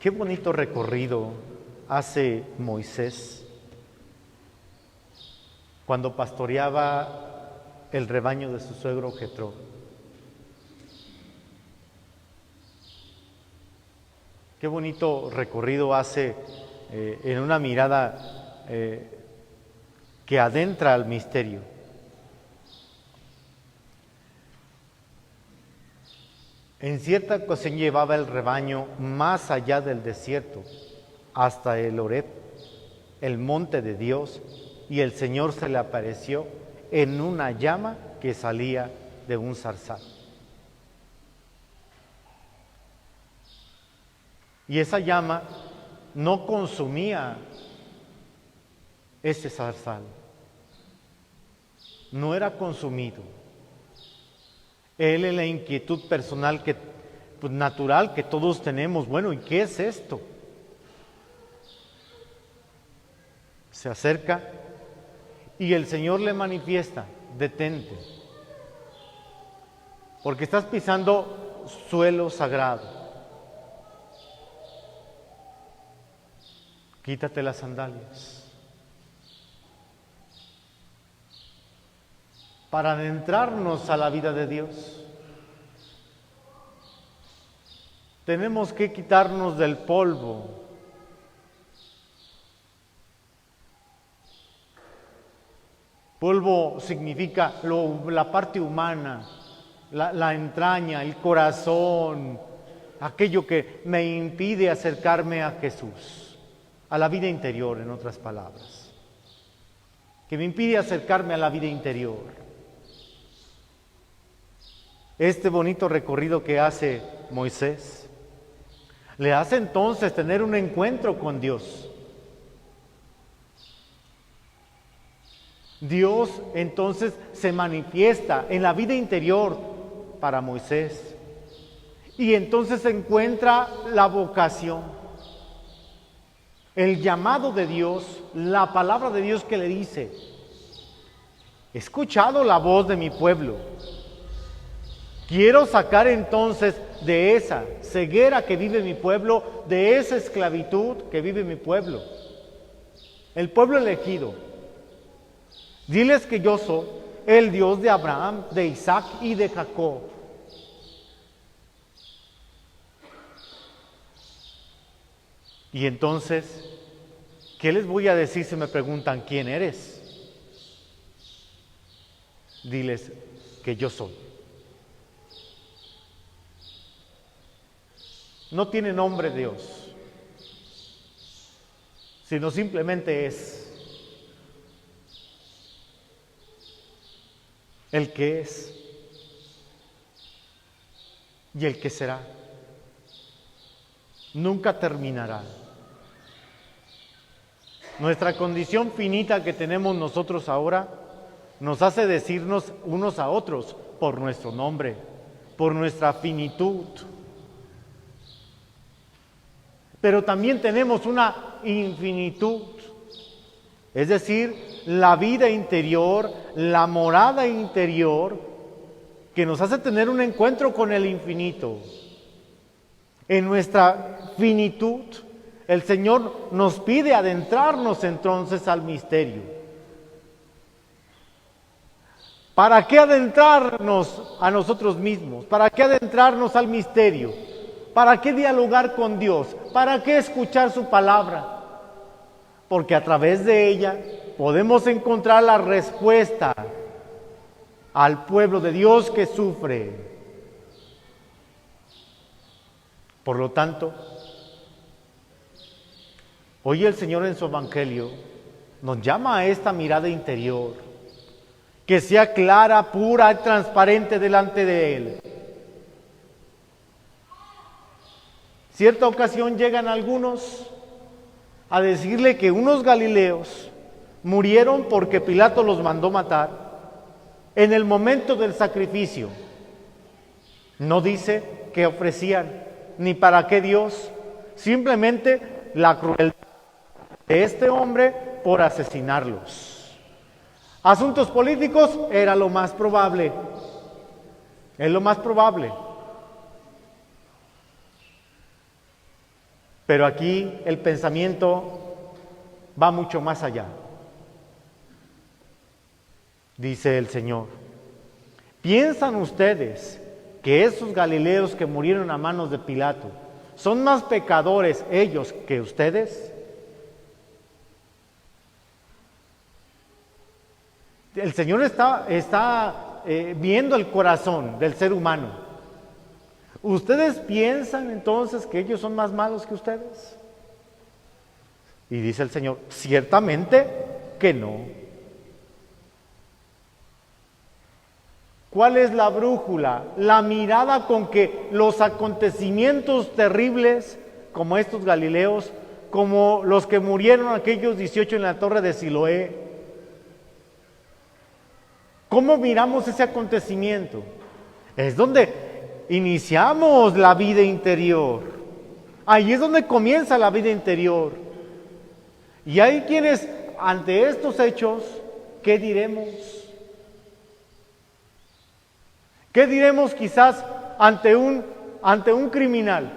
Qué bonito recorrido hace Moisés cuando pastoreaba el rebaño de su suegro Jetro. Qué bonito recorrido hace en una mirada que adentra al misterio. En cierta ocasión llevaba el rebaño más allá del desierto, hasta el Horeb, el monte de Dios, y el Señor se le apareció en una llama que salía de un zarzal. Y esa llama no consumía ese zarzal, no era consumido. Él, en la inquietud personal natural que todos tenemos, bueno, ¿y qué es esto? Se acerca y el Señor le manifiesta: detente, porque estás pisando suelo sagrado. Quítate las sandalias. Para adentrarnos a la vida de Dios, tenemos que quitarnos del polvo. Polvo significa la parte humana, la entraña, el corazón, aquello que me impide acercarme a Jesús, a la vida interior, en otras palabras, que me impide acercarme a la vida interior. Este bonito recorrido que hace Moisés le hace entonces tener un encuentro con Dios. Dios entonces se manifiesta en la vida interior para Moisés, y entonces encuentra la vocación, el llamado de Dios, la palabra de Dios que le dice: he escuchado la voz de mi pueblo. Quiero sacar entonces de esa ceguera que vive mi pueblo, de esa esclavitud que vive mi pueblo, el pueblo elegido. Diles que yo soy el Dios de Abraham, de Isaac y de Jacob. Y entonces, ¿qué les voy a decir si me preguntan quién eres? Diles que yo soy. No tiene nombre Dios, sino simplemente es el que es y el que será. Nunca terminará. Nuestra condición finita que tenemos nosotros ahora nos hace decirnos unos a otros por nuestro nombre, por nuestra finitud. Pero también tenemos una infinitud, es decir, la vida interior, la morada interior, que nos hace tener un encuentro con el infinito. En nuestra finitud, el Señor nos pide adentrarnos entonces al misterio. ¿Para qué adentrarnos a nosotros mismos? ¿Para qué adentrarnos al misterio? ¿Para qué dialogar con Dios? ¿Para qué escuchar su palabra? Porque a través de ella podemos encontrar la respuesta al pueblo de Dios que sufre. Por lo tanto, hoy el Señor en su Evangelio nos llama a esta mirada interior, que sea clara, pura y transparente delante de Él. Cierta ocasión llegan algunos a decirle que unos galileos murieron porque Pilato los mandó matar en el momento del sacrificio. No dice qué ofrecían, ni para qué Dios, simplemente la crueldad de este hombre por asesinarlos. Asuntos políticos era lo más probable, es lo más probable. Pero aquí el pensamiento va mucho más allá. Dice el Señor: ¿piensan ustedes que esos galileos que murieron a manos de Pilato son más pecadores ellos que ustedes? El Señor está viendo el corazón del ser humano. ¿Ustedes piensan entonces que ellos son más malos que ustedes? Y dice el Señor: ciertamente que no. ¿Cuál es la brújula? La mirada con que los acontecimientos terribles, como estos galileos, como los que murieron aquellos 18 en la torre de Siloé, ¿cómo miramos ese acontecimiento? Es donde iniciamos la vida interior. Ahí es donde comienza la vida interior. Y hay quienes, ante estos hechos, ¿qué diremos? ¿Qué diremos quizás ante un criminal?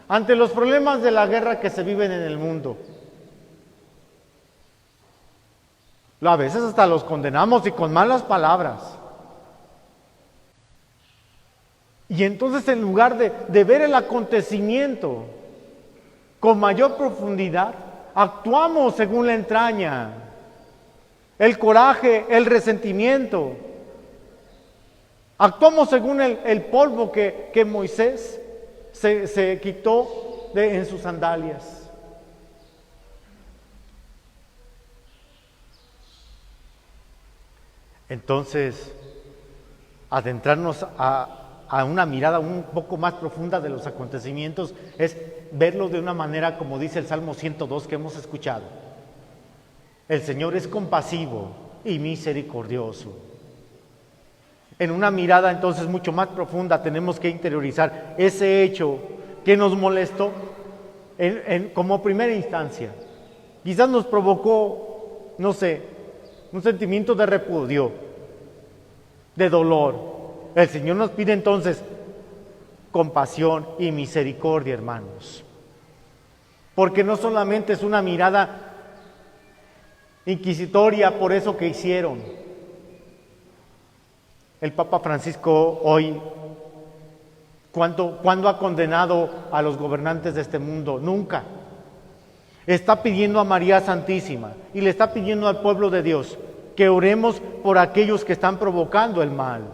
Ante los problemas de la guerra que se viven en el mundo. A veces hasta los condenamos y con malas palabras. Y entonces, en lugar de ver el acontecimiento con mayor profundidad, actuamos según la entraña, el coraje, el resentimiento. Actuamos según el polvo que Moisés se quitó en sus sandalias. Entonces, adentrarnos a una mirada un poco más profunda de los acontecimientos es verlos de una manera, como dice el Salmo 102 que hemos escuchado. El Señor es compasivo y misericordioso. En una mirada entonces mucho más profunda tenemos que interiorizar ese hecho que nos molestó como primera instancia. Quizás nos provocó, no sé, un sentimiento de repudio, de dolor. El Señor nos pide entonces compasión y misericordia, hermanos. Porque no solamente es una mirada inquisitoria por eso que hicieron. El Papa Francisco hoy, ¿cuándo ha condenado a los gobernantes de este mundo? Nunca. Está pidiendo a María Santísima y le está pidiendo al pueblo de Dios que oremos por aquellos que están provocando el mal.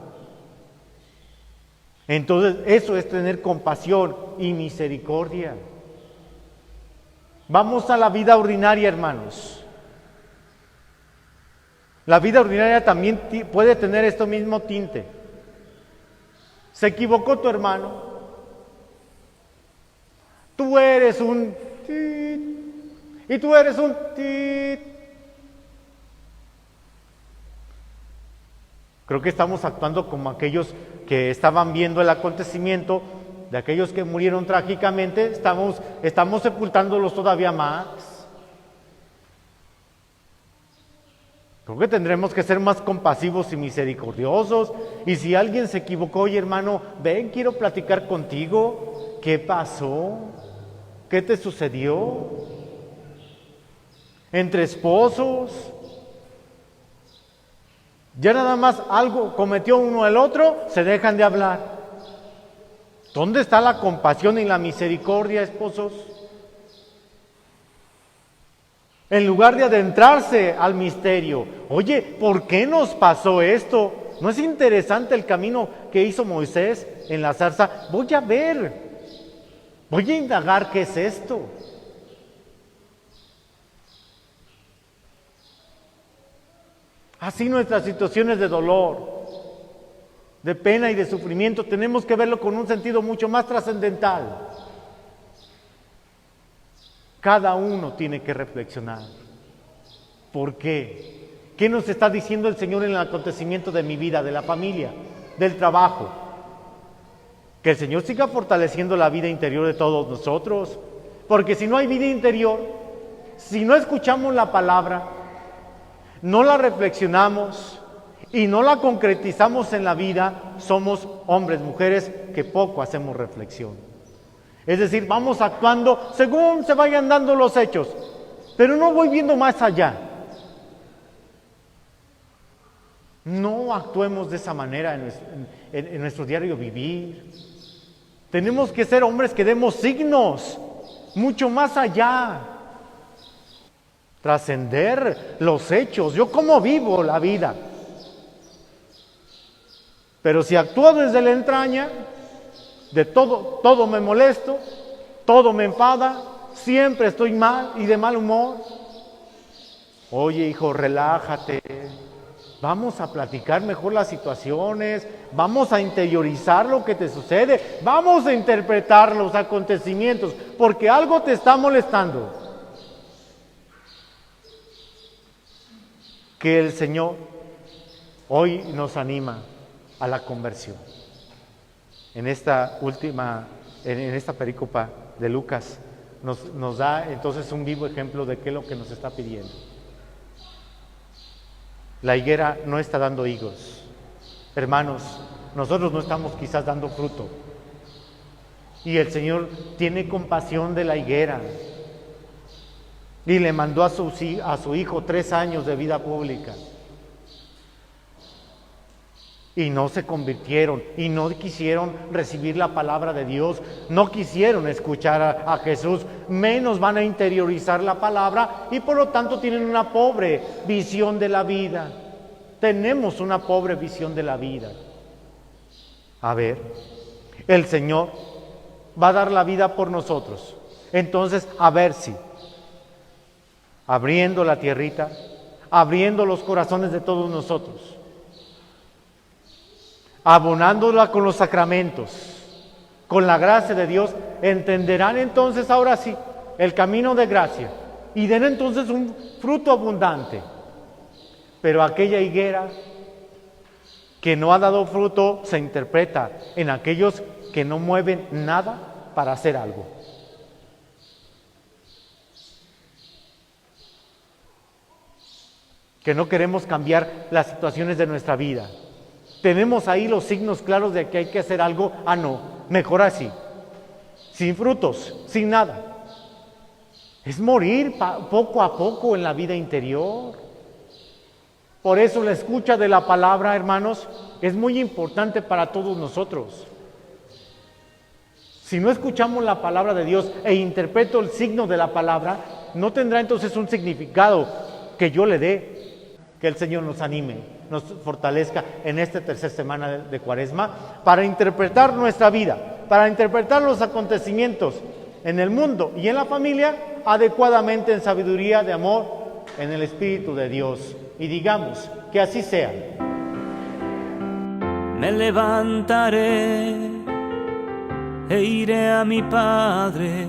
Entonces, eso es tener compasión y misericordia. Vamos a la vida ordinaria, hermanos. La vida ordinaria también puede tener este mismo tinte. Se equivocó tu hermano. Tú eres un tit, y tú eres un tit. Creo que estamos actuando como aquellos que estaban viendo el acontecimiento de aquellos que murieron trágicamente. Estamos sepultándolos todavía más. Creo que tendremos que ser más compasivos y misericordiosos. Y si alguien se equivocó, oye hermano, ven, quiero platicar contigo. ¿Qué pasó? ¿Qué te sucedió? Entre esposos, ya nada más algo cometió uno al otro, se dejan de hablar. ¿Dónde está la compasión y la misericordia, esposos? En lugar de adentrarse al misterio, oye, ¿por qué nos pasó esto? ¿No es interesante el camino que hizo Moisés en la zarza? Voy a ver, voy a indagar qué es esto. Así nuestras situaciones de dolor, de pena y de sufrimiento, tenemos que verlo con un sentido mucho más trascendental. Cada uno tiene que reflexionar. ¿Por qué? ¿Qué nos está diciendo el Señor en el acontecimiento de mi vida, de la familia, del trabajo? Que el Señor siga fortaleciendo la vida interior de todos nosotros. Porque si no hay vida interior, si no escuchamos la palabra, no la reflexionamos y no la concretizamos en la vida, somos hombres, mujeres que poco hacemos reflexión. Es decir, vamos actuando según se vayan dando los hechos, pero no voy viendo más allá. No actuemos de esa manera en nuestro diario vivir. Tenemos que ser hombres que demos signos, mucho más allá. Trascender los hechos. Yo cómo vivo la vida. Pero si actúo desde la entraña, de todo me molesto, todo me enfada, siempre estoy mal y de mal humor. Oye, hijo, relájate. Vamos a platicar mejor las situaciones, vamos a interiorizar lo que te sucede, vamos a interpretar los acontecimientos, porque algo te está molestando. Que el Señor hoy nos anima a la conversión. En esta perícopa de Lucas nos da entonces un vivo ejemplo de qué es lo que nos está pidiendo. La higuera no está dando higos. Hermanos, nosotros no estamos quizás dando fruto. Y el Señor tiene compasión de la higuera. Y le mandó a su hijo 3 años de vida pública. Y no se convirtieron, y no quisieron recibir la palabra de Dios, no quisieron escuchar a Jesús, menos van a interiorizar la palabra, y por lo tanto tienen una pobre visión de la vida. Tenemos una pobre visión de la vida. A ver, el Señor va a dar la vida por nosotros. Entonces, a ver si, abriendo la tierrita, abriendo los corazones de todos nosotros, abonándola con los sacramentos, con la gracia de Dios, entenderán entonces ahora sí el camino de gracia y den entonces un fruto abundante. Pero aquella higuera que no ha dado fruto se interpreta en aquellos que no mueven nada para hacer algo. Que no queremos cambiar las situaciones de nuestra vida. Tenemos ahí los signos claros de que hay que hacer algo. Ah, no, mejor así. Sin frutos, sin nada. Es morir poco a poco en la vida interior. Por eso la escucha de la palabra, hermanos, es muy importante para todos nosotros. Si no escuchamos la palabra de Dios e interpreto el signo de la palabra, no tendrá entonces un significado que yo le dé. Que el Señor nos anime, nos fortalezca en esta tercera semana de Cuaresma para interpretar nuestra vida, para interpretar los acontecimientos en el mundo y en la familia adecuadamente en sabiduría de amor, en el Espíritu de Dios. Y digamos que así sea. Me levantaré e iré a mi Padre,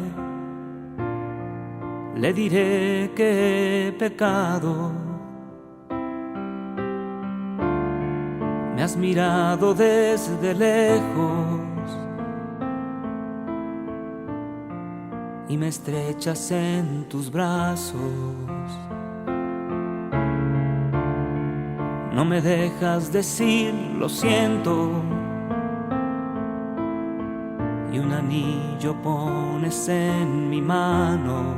le diré que he pecado. Me has mirado desde lejos y me estrechas en tus brazos. No me dejas decir lo siento y un anillo pones en mi mano.